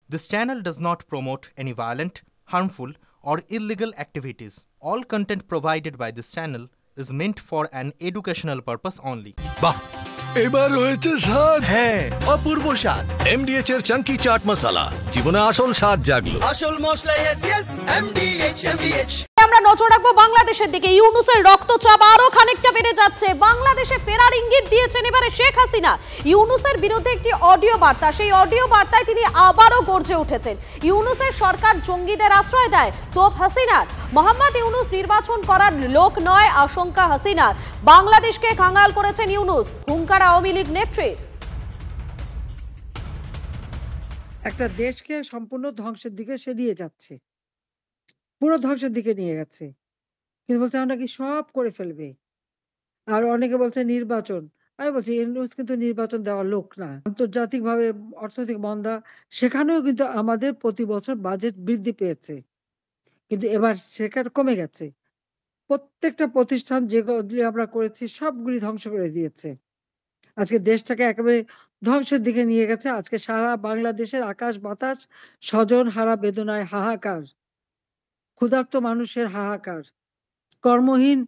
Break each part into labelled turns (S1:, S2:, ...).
S1: This channel does not promote any violent, harmful, or illegal activities. All content provided by this channel is meant for an educational purpose only.
S2: বাহ এবার হয়েছে স্বাদ।
S3: হ্যাঁ, অপূর্ব স্বাদ।
S2: MDH এর চাঙ্কি চাট মশলা জীবনে আসল স্বাদ জাগলো।
S3: আসল মশলা yes MDH।
S4: আমরা নজর রাখবো বাংলাদেশের দিকে। ইউনূসের রক্তচাপ আরো খানিকটা বেড়ে যাচ্ছে। বাংলাদেশে ফেরার ইঙ্গিত দিয়েছেন এবারে শেখ হাসিনা। ইউনূসের বিরুদ্ধে একটি অডিও বার্তা, সেই অডিও বার্তায় তিনি আবারও গর্জে উঠেছেন। ইউনূসের সরকার জঙ্গিদের আশ্রয় দেয়, তোপ হাসিনার। মোহাম্মদ ইউনূস নির্বাচন করার লোক নয়, আশঙ্কা হাসিনার। বাংলাদেশকে কাঙ্গাল করেছেন ইউনূস, হুঙ্কার আওয়ামী লীগ নেত্রী।
S5: একটা দেশকে সম্পূর্ণ ধ্বংসের দিকে সে নিয়ে যাচ্ছে, পুরো ধ্বংসের দিকে নিয়ে গেছে। কিন্তু বলছে আমরা কি সব করে ফেলবে। আর অনেকে বলছে নির্বাচন। আমি বলছি ইউনূস কিন্তু নির্বাচন দেওয়ার লোক না। আন্তর্জাতিক ভাবে অর্থনৈতিক মন্দা, সেখানেও কিন্তু আমাদের প্রতি বছর বাজেট বৃদ্ধি পেয়েছে, কিন্তু এবার সেখানে কমে গেছে। প্রত্যেকটা প্রতিষ্ঠান যেগুলি আমরা করেছি সবগুলি ধ্বংস করে দিয়েছে। আজকে দেশটাকে একেবারে ধ্বংসের দিকে নিয়ে গেছে। আজকে সারা বাংলাদেশের আকাশ বাতাস স্বজন হারা বেদনায় হাহাকার, ক্ষুধার্ত মানুষের হাহাকার, কর্মহীন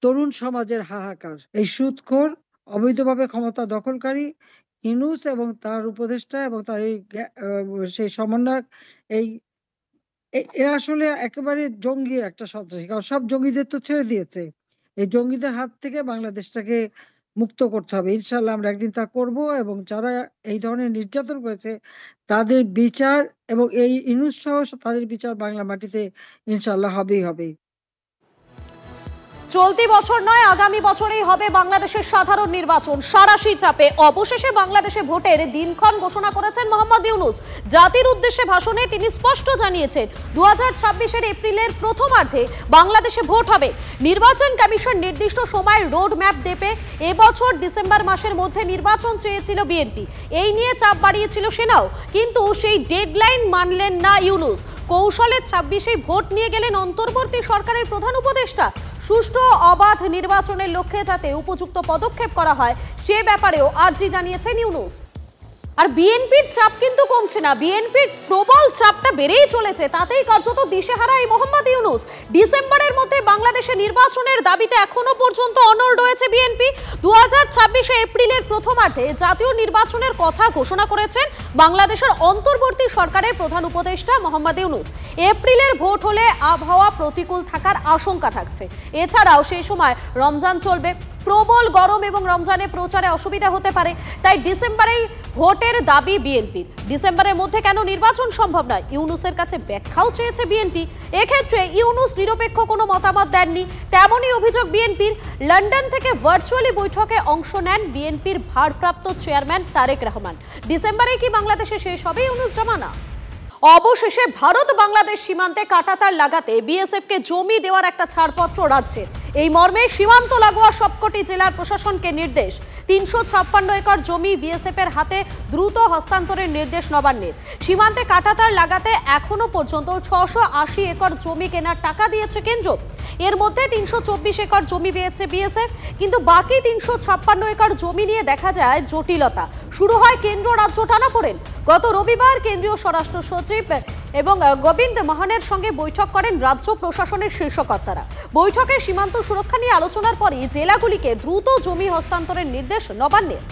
S5: তরুণ সমাজের হাহাকার। এই সুদখোর অবৈধভাবে ক্ষমতা দখলকারী ইউনূস এবং তার উপদেষ্টা এবং তার এই সেই সমন্বয়ক, এরা আসলে একেবারে জঙ্গি একটা সন্ত্রাসী। কারণ সব জঙ্গিদের তো ছেড়ে দিয়েছে। এই জঙ্গিদের হাত থেকে বাংলাদেশটাকে মুক্ত করতে হবে। ইনশাল্লাহ আমরা একদিন তা করব, এবং যারা এই ধরনের নির্যাতন করেছে তাদের বিচার, এবং এই ইউনূস সহ তাদের বিচার বাংলা মাটিতে ইনশাল্লাহ হবেই হবে।
S4: চলতি বছর নয়, আগামী বছরেই হবে বাংলাদেশের সাধারণ নির্বাচন। সাঁড়াশি চাপে অবশেষে বাংলাদেশে ভোটের দিনক্ষণ ঘোষণা করেছেন মোহাম্মদ ইউনূস। জাতির উদ্দেশ্যে ভাষণে তিনি স্পষ্ট জানিয়েছেন 2026-এর এপ্রিলের প্রথমার্ধে বাংলাদেশে ভোট হবে। নির্বাচন কমিশন নির্দিষ্ট সময়ের রোড ম্যাপ দেবে। এবছর ডিসেম্বর মাসের মধ্যে নির্বাচন চেয়েছিল বিএনপি, এই নিয়ে চাপ বাড়িয়েছিল সেনাও, কিন্তু সেই ডেডলাইন মানলেন না ইউনূস। কৌশলে 26-এই ভোট নিয়ে গেলেন অন্তর্বর্তী সরকারের প্রধান উপদেষ্টা। সুষ্ঠু অবাধ নির্বাচনের লক্ষ্যে যাতে উপযুক্ত পদক্ষেপ করা হয় সে ব্যাপারেও আর্জি জানিয়েছেন ইউনূস। আর বিএনপির চাপ কিন্তু কমছে না, বিএনপির প্রবল চাপটা বেড়েই চলেছে। তাতেই কার্যত দিশেহারা এই মোহাম্মদ ইউনূস। ডিসেম্বরের মধ্যে বাংলাদেশে নির্বাচনের দাবিতে এখনো পর্যন্ত অনড় রয়েছে বিএনপি। 2026 এপ্রিলের প্রথমার্ধে জাতীয় নির্বাচনের কথা ঘোষণা করেছেন বাংলাদেশের অন্তর্বর্তী সরকারের প্রধান উপদেষ্টা মোহাম্মদ ইউনূস। এপ্রিলের ভোট হলে আবহাওয়া প্রতিকূল থাকার আশঙ্কা থাকছে। এছাড়াও সেই সময় রমজান চলবে, প্রবল গরম এবং রমজানে প্রচারে অসুবিধা হতে পারে। তাই ডিসেম্বরেই ভোটের দাবি বিএনপির। ডিসেম্বরের মধ্যে কেন নির্বাচন সম্ভব নয়, ইউনূসের কাছে ব্যাখ্যাও চেয়েছে বিএনপি। এক্ষেত্রে ইউনূস নিরপেক্ষ কোনো মতামত দেননি, তেমনই অভিযোগ বিএনপির। লন্ডন থেকে ভার্চুয়ালি বৈঠকে অংশ নেন বিএনপির ভারপ্রাপ্ত চেয়ারম্যান তারেক রহমান। ডিসেম্বরে কি বাংলাদেশে শেষ হবে ইউনূস জমানা? অবশেষে ভারত বাংলাদেশ সীমান্তে কাঁটাতার লাগাতে বিএসএফকে জমি দেওয়ার একটা ছাড়পত্র রাজ্যের। এই মর্মে সীমান্ত লাগোয়া সবকটি জেলার প্রশাসনকে নির্দেশ। 356 একর জমি বিএসএফ এর হাতে দ্রুত হস্তান্তরের নির্দেশ নবান্নের। সীমান্তে কাঁটাতার লাগাতে এখনো পর্যন্ত 680 একর জমি কেনার টাকা দিয়েছে কেন্দ্র। এর মধ্যে 324 একর জমি পেয়েছে বিএসএফ, কিন্তু বাকি 356 একর জমি নিয়ে দেখা যায় জটিলতা। শুরু হয় কেন্দ্র রাজ্য টানাপোড়েন। গত রবিবার কেন্দ্রীয় স্বরাষ্ট্র সচিব এবং গোবিন্দ মোহনের সঙ্গে বৈঠক করেন রাজ্য প্রশাসনের শীর্ষকর্তারা। বৈঠকে সীমান্ত সুরক্ষা নিয়ে আলোচনার পরই জেলাগুলিকে দ্রুত জমি হস্তান্তরের নির্দেশ নবান্নের।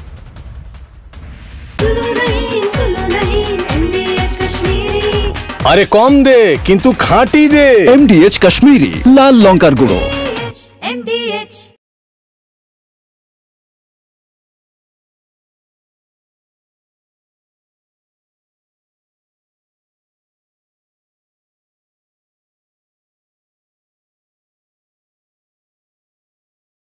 S2: আরে কম দে কিন্তু খাঁটি দে।
S3: MDH কাশ্মীরি লাল লঙ্কার গুঁড়ো।
S6: MDH